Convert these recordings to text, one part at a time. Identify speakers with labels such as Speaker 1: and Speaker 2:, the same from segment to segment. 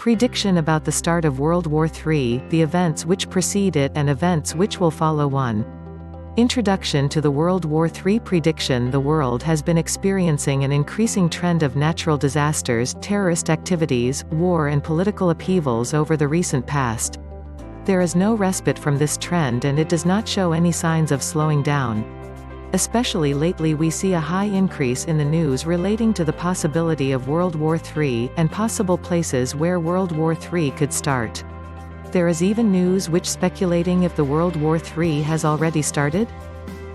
Speaker 1: Prediction about the start of World War III, the events which precede it and events which will follow. 1. Introduction to the World War III prediction. The world has been experiencing an increasing trend of natural disasters, terrorist activities, war and political upheavals over the recent past. There is no respite from this trend and it does not show any signs of slowing down. Especially lately we see a high increase in the news relating to the possibility of World War III, and possible places where World War III could start. There is even news which speculating if the World War III has already started?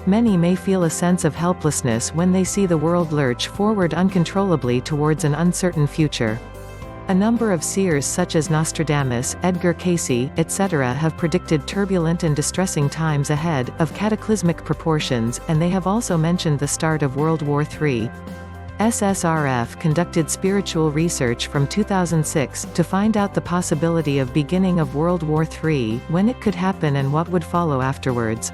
Speaker 1: Many may feel a sense of helplessness when they see the world lurch forward uncontrollably towards an uncertain future. A number of seers such as Nostradamus, Edgar Cayce, etc. have predicted turbulent and distressing times ahead, of cataclysmic proportions, and they have also mentioned the start of World War III. SSRF conducted spiritual research from 2006, to find out the possibility of beginning of World War III, when it could happen and what would follow afterwards.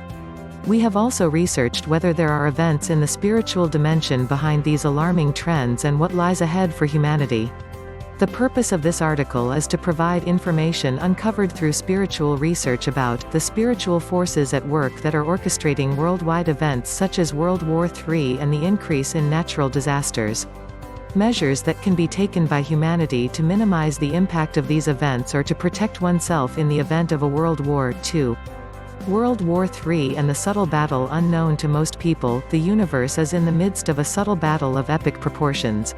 Speaker 1: We have also researched whether there are events in the spiritual dimension behind these alarming trends and what lies ahead for humanity. The purpose of this article is to provide information uncovered through spiritual research about the spiritual forces at work that are orchestrating worldwide events such as World War III and the increase in natural disasters. Measures that can be taken by humanity to minimize the impact of these events or to protect oneself in the event of a World War II. World War III and the subtle battle. Unknown to most people, the universe is in the midst of a subtle battle of epic proportions.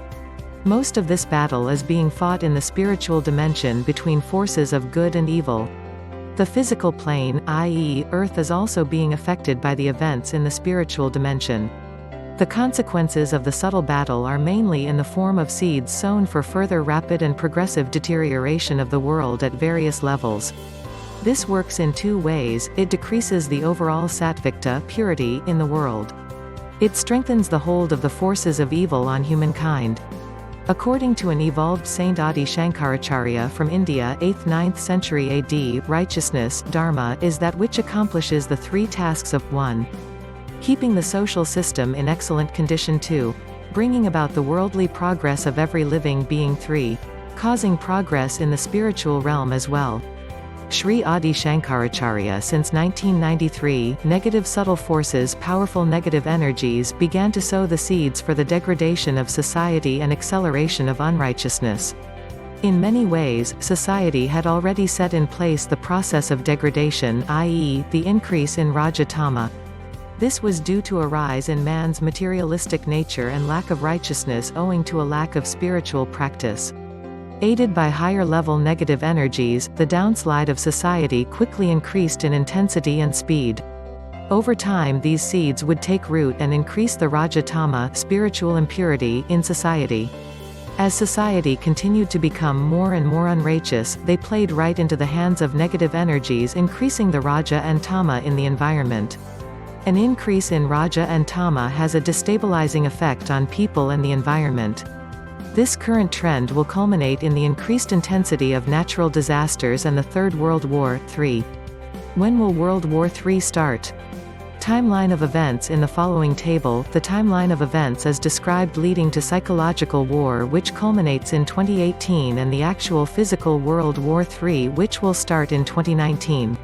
Speaker 1: Most of this battle is being fought in the spiritual dimension between forces of good and evil. The physical plane, i.e., Earth, is also being affected by the events in the spiritual dimension. The consequences of the subtle battle are mainly in the form of seeds sown for further rapid and progressive deterioration of the world at various levels. This works in two ways: it decreases the overall sattvikta purity in the world. It strengthens the hold of the forces of evil on humankind. According to an evolved Saint Adi Shankaracharya from India 8th–9th century AD, righteousness, dharma, is that which accomplishes the three tasks of 1. Keeping the social system in excellent condition, 2. Bringing about the worldly progress of every living being, 3. Causing progress in the spiritual realm as well. Sri Adi Shankaracharya. Since 1993, negative subtle forces, powerful negative energies, began to sow the seeds for the degradation of society and acceleration of unrighteousness. In many ways, society had already set in place the process of degradation, i.e., the increase in Raja-tama. This was due to a rise in man's materialistic nature and lack of righteousness owing to a lack of spiritual practice. Aided by higher-level negative energies, the downslide of society quickly increased in intensity and speed. Over time these seeds would take root and increase the Raja-tama spiritual impurity in society. As society continued to become more and more unrighteous, they played right into the hands of negative energies, increasing the Raja and Tama in the environment. An increase in Raja and Tama has a destabilizing effect on people and the environment. This current trend will culminate in the increased intensity of natural disasters and the Third World War. 3. When will World War III start? Timeline of events. In the following table, the timeline of events is described leading to psychological war, which culminates in 2018, and the actual physical World War III, which will start in 2019.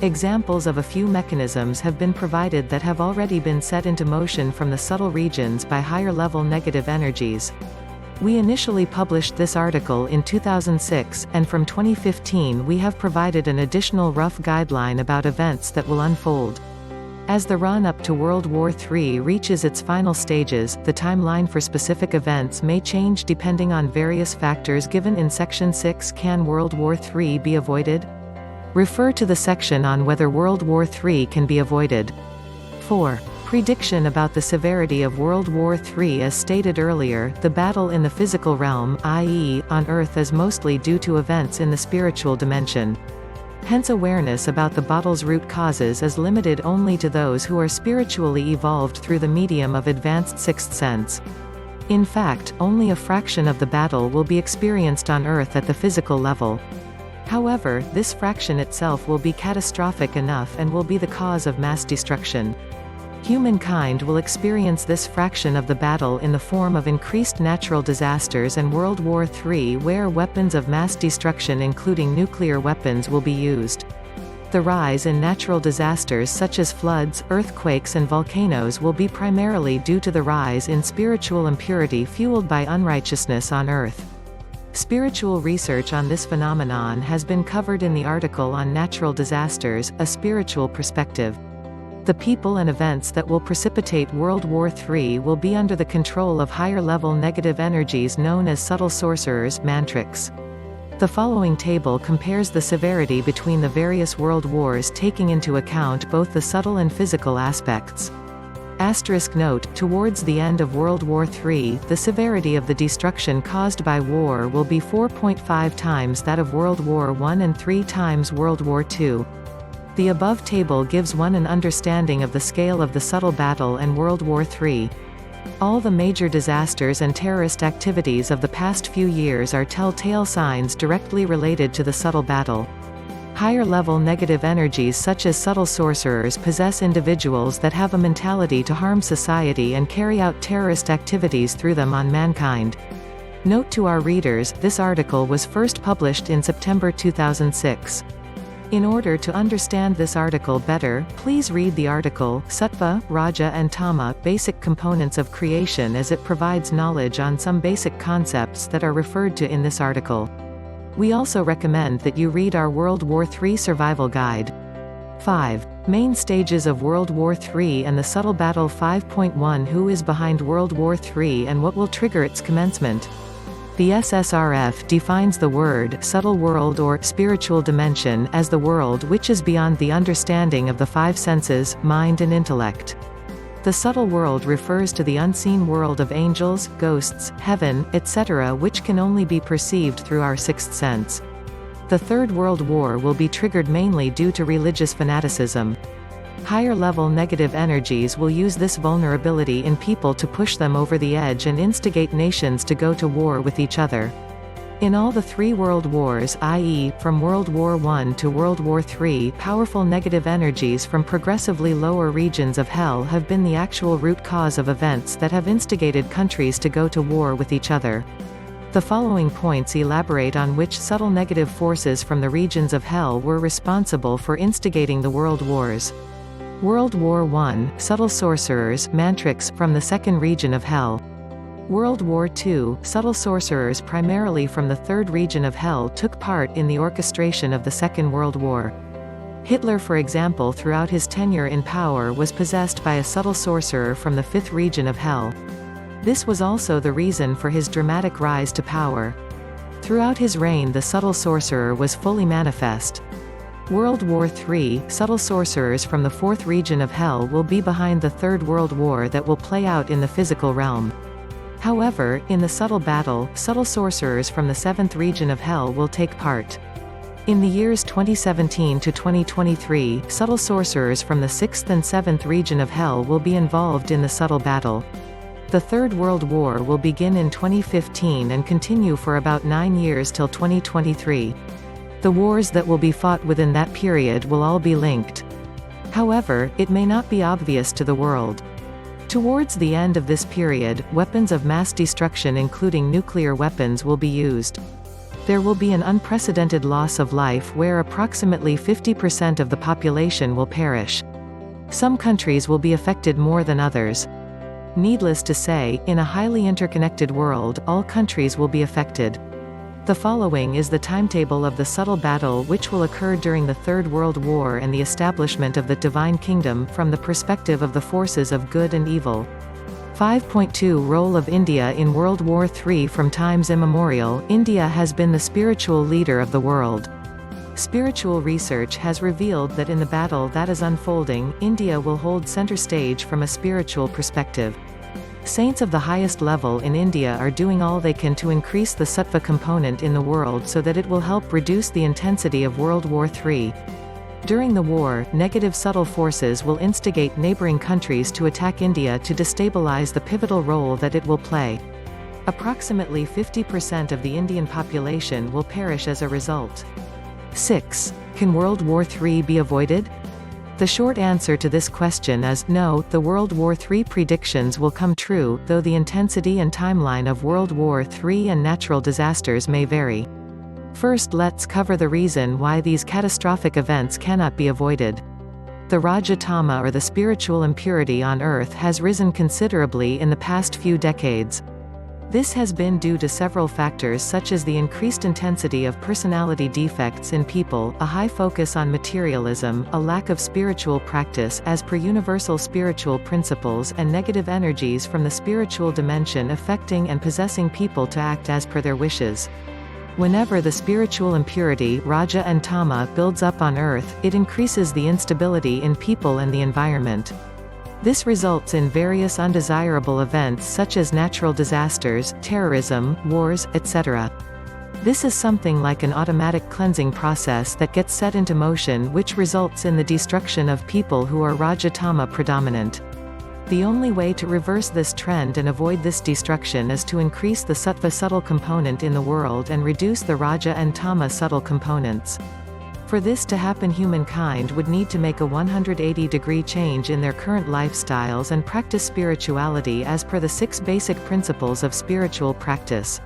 Speaker 1: Examples of a few mechanisms have been provided that have already been set into motion from the subtle regions by higher-level negative energies. We initially published this article in 2006, and from 2015 we have provided an additional rough guideline about events that will unfold. As the run-up to World War III reaches its final stages, the timeline for specific events may change depending on various factors given in Section 6. Can World War III be avoided? Refer to the section on whether World War III can be avoided. 4. Prediction about the severity of World War III. As stated earlier, the battle in the physical realm, i.e., on Earth, is mostly due to events in the spiritual dimension. Hence awareness about the battle's root causes is limited only to those who are spiritually evolved through the medium of advanced sixth sense. In fact, only a fraction of the battle will be experienced on Earth at the physical level. However, this fraction itself will be catastrophic enough and will be the cause of mass destruction. Humankind will experience this fraction of the battle in the form of increased natural disasters and World War III, where weapons of mass destruction including nuclear weapons will be used. The rise in natural disasters such as floods, earthquakes and volcanoes will be primarily due to the rise in spiritual impurity fueled by unrighteousness on earth. Spiritual research on this phenomenon has been covered in the article on Natural Disasters, A Spiritual Perspective. The people and events that will precipitate World War III will be under the control of higher-level negative energies known as subtle sorcerers, mantrics. The following table compares the severity between the various world wars taking into account both the subtle and physical aspects. Asterisk note, towards the end of World War III, the severity of the destruction caused by war will be 4.5 times that of World War I and 3 times World War II. The above table gives one an understanding of the scale of the subtle battle and World War III. All the major disasters and terrorist activities of the past few years are telltale signs directly related to the subtle battle. Higher-level negative energies such as subtle sorcerers possess individuals that have a mentality to harm society and carry out terrorist activities through them on mankind. Note to our readers, this article was first published in September 2006. In order to understand this article better, please read the article, Sattva, Raja and Tama, Basic Components of Creation, as it provides knowledge on some basic concepts that are referred to in this article. We also recommend that you read our World War III Survival Guide. 5. Main stages of World War III and the subtle battle. 5.1 Who is behind World War III and what will trigger its commencement? The SSRF defines the word subtle world or spiritual dimension as the world which is beyond the understanding of the five senses, mind and intellect. The subtle world refers to the unseen world of angels, ghosts, heaven, etc., which can only be perceived through our sixth sense. The Third World War will be triggered mainly due to religious fanaticism. Higher-level negative energies will use this vulnerability in people to push them over the edge and instigate nations to go to war with each other. In all the three world wars, i.e., from World War I to World War III, powerful negative energies from progressively lower regions of hell have been the actual root cause of events that have instigated countries to go to war with each other. The following points elaborate on which subtle negative forces from the regions of hell were responsible for instigating the world wars. World War I, subtle sorcerers, mantrics, from the second region of hell. World War II, subtle sorcerers primarily from the third region of hell took part in the orchestration of the Second World War. Hitler, for example, throughout his tenure in power was possessed by a subtle sorcerer from the fifth region of hell. This was also the reason for his dramatic rise to power. Throughout his reign the subtle sorcerer was fully manifest. World War III, subtle sorcerers from the fourth region of hell will be behind the Third World War that will play out in the physical realm. However, in the subtle battle, subtle sorcerers from the seventh region of hell will take part. In the years 2017 to 2023, subtle sorcerers from the sixth and seventh region of hell will be involved in the subtle battle. The Third World War will begin in 2015 and continue for about 9 years till 2023. The wars that will be fought within that period will all be linked. However, it may not be obvious to the world. Towards the end of this period, weapons of mass destruction including nuclear weapons will be used. There will be an unprecedented loss of life where approximately 50% of the population will perish. Some countries will be affected more than others. Needless to say, in a highly interconnected world, all countries will be affected. The following is the timetable of the subtle battle which will occur during the Third World War and the establishment of the Divine Kingdom from the perspective of the forces of good and evil. 5.2 Role of India in World War III. From times immemorial, India has been the spiritual leader of the world. Spiritual research has revealed that in the battle that is unfolding, India will hold center stage from a spiritual perspective. Saints of the highest level in India are doing all they can to increase the sattva component in the world so that it will help reduce the intensity of World War III. During the war, negative subtle forces will instigate neighboring countries to attack India to destabilize the pivotal role that it will play. Approximately 50% of the Indian population will perish as a result. 6. Can World War III be avoided? The short answer to this question is, no, the World War III predictions will come true, though the intensity and timeline of World War III and natural disasters may vary. First, let's cover the reason why these catastrophic events cannot be avoided. The Rajatama, or the spiritual impurity on Earth, has risen considerably in the past few decades. This has been due to several factors such as the increased intensity of personality defects in people, a high focus on materialism, a lack of spiritual practice as per universal spiritual principles, and negative energies from the spiritual dimension affecting and possessing people to act as per their wishes. Whenever the spiritual impurity, Raja and Tama, builds up on Earth, it increases the instability in people and the environment. This results in various undesirable events such as natural disasters, terrorism, wars, etc. This is something like an automatic cleansing process that gets set into motion, which results in the destruction of people who are Rajatama predominant. The only way to reverse this trend and avoid this destruction is to increase the Sattva subtle component in the world and reduce the Raja and Tama subtle components. For this to happen, humankind would need to make a 180-degree change in their current lifestyles and practice spirituality as per the 6 basic principles of spiritual practice.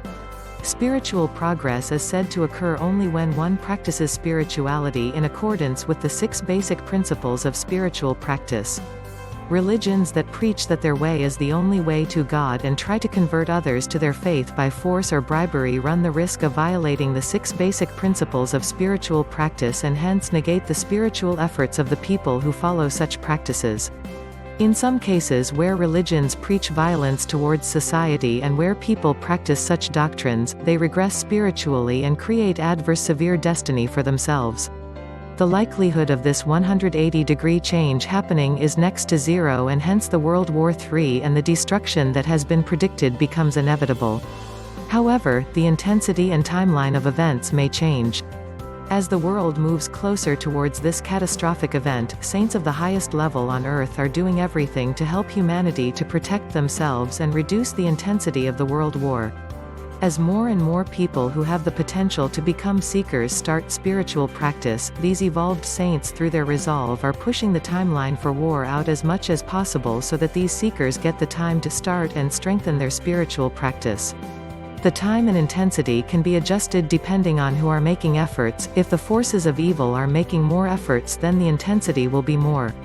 Speaker 1: Spiritual progress is said to occur only when one practices spirituality in accordance with the 6 basic principles of spiritual practice. Religions that preach that their way is the only way to God and try to convert others to their faith by force or bribery run the risk of violating the 6 basic principles of spiritual practice and hence negate the spiritual efforts of the people who follow such practices. In some cases where religions preach violence towards society and where people practice such doctrines, they regress spiritually and create adverse severe destiny for themselves. The likelihood of this 180-degree change happening is next to zero, and hence the World War III and the destruction that has been predicted becomes inevitable. However, the intensity and timeline of events may change. As the world moves closer towards this catastrophic event, saints of the highest level on Earth are doing everything to help humanity to protect themselves and reduce the intensity of the World War. As more and more people who have the potential to become seekers start spiritual practice, these evolved saints through their resolve are pushing the timeline for war out as much as possible so that these seekers get the time to start and strengthen their spiritual practice. The time and intensity can be adjusted depending on who are making efforts. If the forces of evil are making more efforts, then the intensity will be more.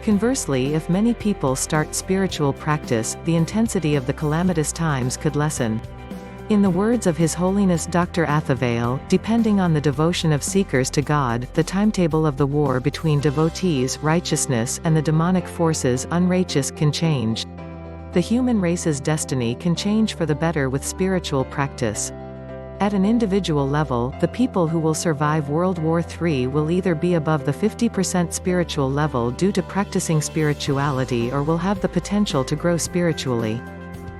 Speaker 1: Conversely, if many people start spiritual practice, the intensity of the calamitous times could lessen. In the words of His Holiness Dr. Athavale, depending on the devotion of seekers to God, the timetable of the war between devotees, righteousness, and the demonic forces, unrighteous, can change. The human race's destiny can change for the better with spiritual practice. At an individual level, the people who will survive World War III will either be above the 50% spiritual level due to practicing spirituality or will have the potential to grow spiritually.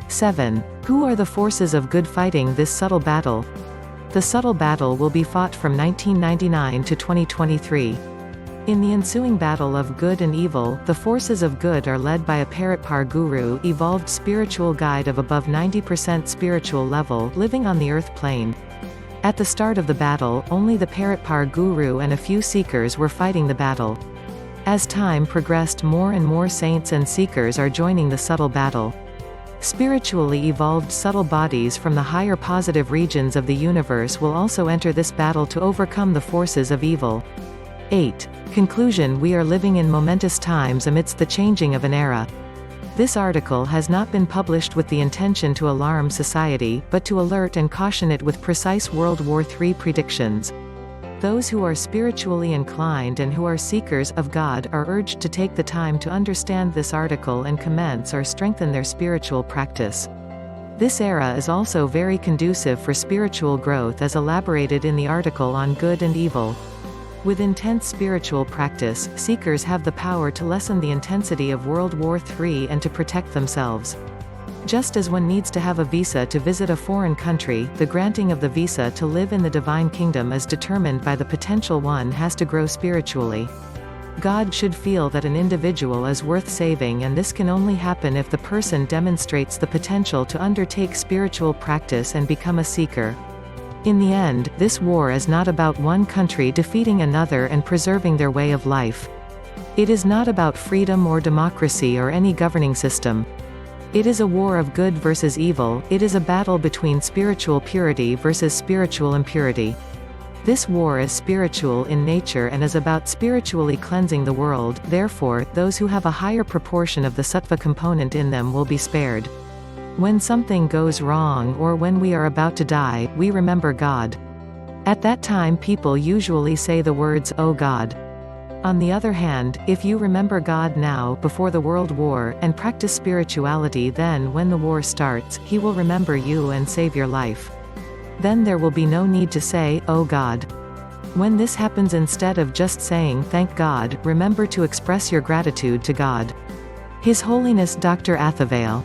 Speaker 1: 7. Who are the forces of good fighting this subtle battle? The subtle battle will be fought from 1999 to 2023. In the ensuing battle of good and evil, the forces of good are led by a Paratpar Guru, evolved spiritual guide of above 90% spiritual level, living on the earth plane. At the start of the battle, only the Paratpar Guru and a few seekers were fighting the battle. As time progressed, more and more saints and seekers are joining the subtle battle. Spiritually evolved subtle bodies from the higher positive regions of the universe will also enter this battle to overcome the forces of evil. 8. Conclusion: we are living in momentous times amidst the changing of an era. This article has not been published with the intention to alarm society, but to alert and caution it with precise World War III predictions. Those who are spiritually inclined and who are seekers of God are urged to take the time to understand this article and commence or strengthen their spiritual practice. This era is also very conducive for spiritual growth as elaborated in the article on good and evil. With intense spiritual practice, seekers have the power to lessen the intensity of World War III and to protect themselves. Just as one needs to have a visa to visit a foreign country, the granting of the visa to live in the divine kingdom is determined by the potential one has to grow spiritually. God should feel that an individual is worth saving, and this can only happen if the person demonstrates the potential to undertake spiritual practice and become a seeker. In the end, this war is not about one country defeating another and preserving their way of life. It is not about freedom or democracy or any governing system. It is a war of good versus evil, it is a battle between spiritual purity versus spiritual impurity. This war is spiritual in nature and is about spiritually cleansing the world, therefore, those who have a higher proportion of the sattva component in them will be spared. When something goes wrong or when we are about to die, we remember God. At that time people usually say the words, "Oh God." On the other hand, if you remember God now, before the World War, and practice spirituality, then when the war starts, He will remember you and save your life. Then there will be no need to say, "Oh God." When this happens, instead of just saying "Thank God," remember to express your gratitude to God. His Holiness Dr. Athavale.